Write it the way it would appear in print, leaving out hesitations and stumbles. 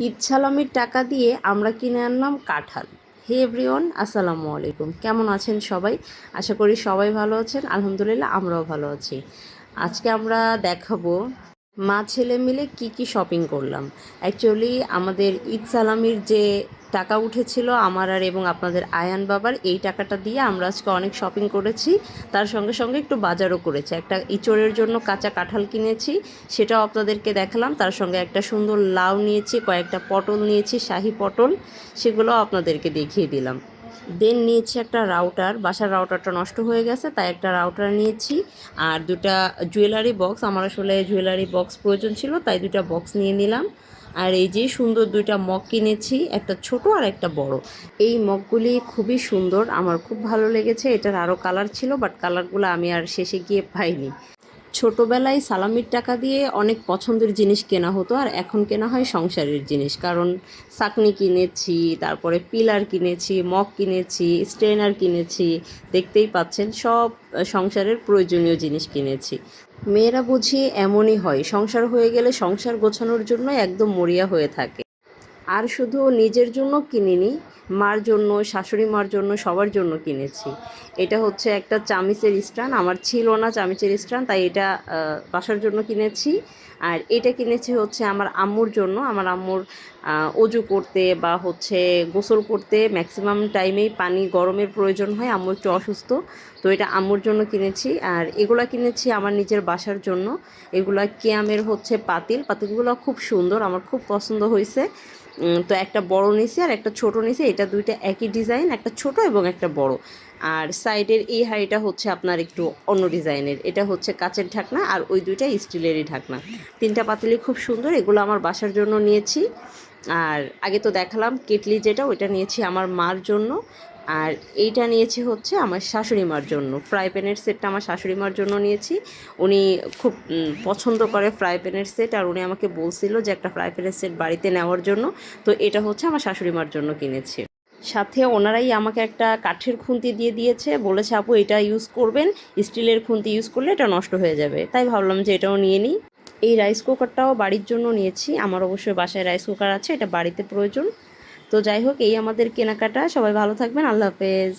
ঈদ সালামির টাকা দিয়ে আমরা কিনে আনলাম কাঁঠাল। হে এভরিওয়ান, আসসালামু আলাইকুম। কেমন আছেন সবাই? আশা করি সবাই ভালো আছেন। আলহামদুলিল্লাহ আমরাও ভালো আছি। আজকে আমরা দেখাবো মা ছেলে মিলে কি কি শপিং করলাম। অ্যাকচুয়ালি আমাদের ঈদ সালামির যে টাকা উঠেছিল আমার আর এবং আপনাদের আয়ান বাবার, এই টাকাটা দিয়ে আমরা আজকে অনেক শপিং করেছি। তার সঙ্গে সঙ্গে একটু বাজারও করেছি। একটা ইঁচড়ের জন্য কাঁচা কাঁঠাল কিনেছি, সেটাও আপনাদেরকে দেখালাম। তার সঙ্গে একটা সুন্দর লাউ নিয়েছি, কয়েকটা পটল নিয়েছি, শাহি পটল, সেগুলোও আপনাদেরকে দেখিয়ে দিলাম। দেন নিয়েছি একটা রাউটার, বাসার রাউটারটা নষ্ট হয়ে গেছে তাই একটা রাউটার নিয়েছি। আর দুটা জুয়েলারি বক্স, আমার আসলে জুয়েলারি বক্স প্রয়োজন ছিল তাই দুটা বক্স নিয়ে নিলাম। আর এই যে সুন্দর দুইটা মগ কিনেছি, একটা ছোট আর একটা বড়। এই মগগুলি খুবই সুন্দর, আমার খুব ভালো লেগেছে। এটার আরও কালার ছিল বাট কালারগুলো আমি আর শেষে গিয়ে পাইনি। ছোটোবেলায় সালামির টাকা দিয়ে অনেক পছন্দের জিনিস কেনা হতো, আর এখন কেনা হয় সংসারের জিনিস। কারণ ছাঁকনি কিনেছি, তারপরে পিলার কিনেছি, মগ কিনেছি, স্ট্রেনার কিনেছি, দেখতেই পাচ্ছেন সব সংসারের প্রয়োজনীয় জিনিস কিনেছি। মেয়েরা বুঝি এমনই হয়, সংসার হয়ে গেলে সংসার গোছানোর জন্য একদম মরিয়া হয়ে থাকে। আর শুধু নিজের জন্য কিনিনি, মার জন্য, শাশুড়ি মার জন্য, সবার জন্য কিনেছি। এটা হচ্ছে একটা চামিচের স্ট্যান্ড, আমার ছিল না চামিচের স্ট্যান্ড, তাই এটা বাসার জন্য কিনেছি। আর এটা কিনেছি হচ্ছে আমার আম্মুর জন্য। আমার আম্মুর অজু করতে বা হচ্ছে গোসল করতে ম্যাক্সিমাম টাইমেই পানি গরমের প্রয়োজন হয়, আম্মু একটু অসুস্থ, তো এটা আম্মুর জন্য কিনেছি। আর এগুলা কিনেছি আমার নিজের বাসার জন্য। এগুলা কিয়ামের হচ্ছে পাতিলগুলো খুব সুন্দর, আমার খুব পছন্দ হয়েছে। তো একটা বড় নিছি আর একটা ছোট নিছি, এটা দুইটা একই ডিজাইন, একটা ছোট এবং একটা বড়। আর সাইডের এই হাঁড়িটা হচ্ছে আপনার একটু অন্য ডিজাইনের, এটা হচ্ছে কাচের ঢাকনা আর ওই দুইটা স্টিলেরই ঢাকনা। তিনটা পাতিলই খুব সুন্দর, এগুলো আমার বাসার জন্য নিয়েছি। আর আগে তো দেখালাম কেটলি, যেটা ওইটা নিয়েছি আমার মার জন্য। আর এইটা নিয়েছি হচ্ছে আমার শাশুড়ি মার জন্য। ফ্রাই প্যানের সেটটা আমার শাশুড়ি মার জন্য নিয়েছি। উনি খুব পছন্দ করে ফ্রাই প্যানের সেট, আর উনি আমাকে বলছিল যে একটা ফ্রাই প্যানের সেট বাড়িতে নেওয়ার জন্য। তো এটা হচ্ছে আমার শাশুড়ি মার জন্য কিনেছি। সাথে ওনারাই আমাকে একটা কাঠের খুন্তি দিয়ে দিয়েছে, বলেছে আপু এটা ইউজ করবেন, স্টিলের খুন্তি ইউজ করলে এটা নষ্ট হয়ে যাবে। তাই ভাবলাম যে এটাও নিয়ে নিই। এই রাইস কুকারটাও বাড়ির জন্য নিয়েছি, আমার অবশ্যই বাসায় রাইস কুকার আছে, এটা বাড়িতে প্রয়োজন। তো যাই হোক, এই আমাদের কেনাকাটা। সবাই ভালো থাকবেন, আল্লাহ হাফেজ।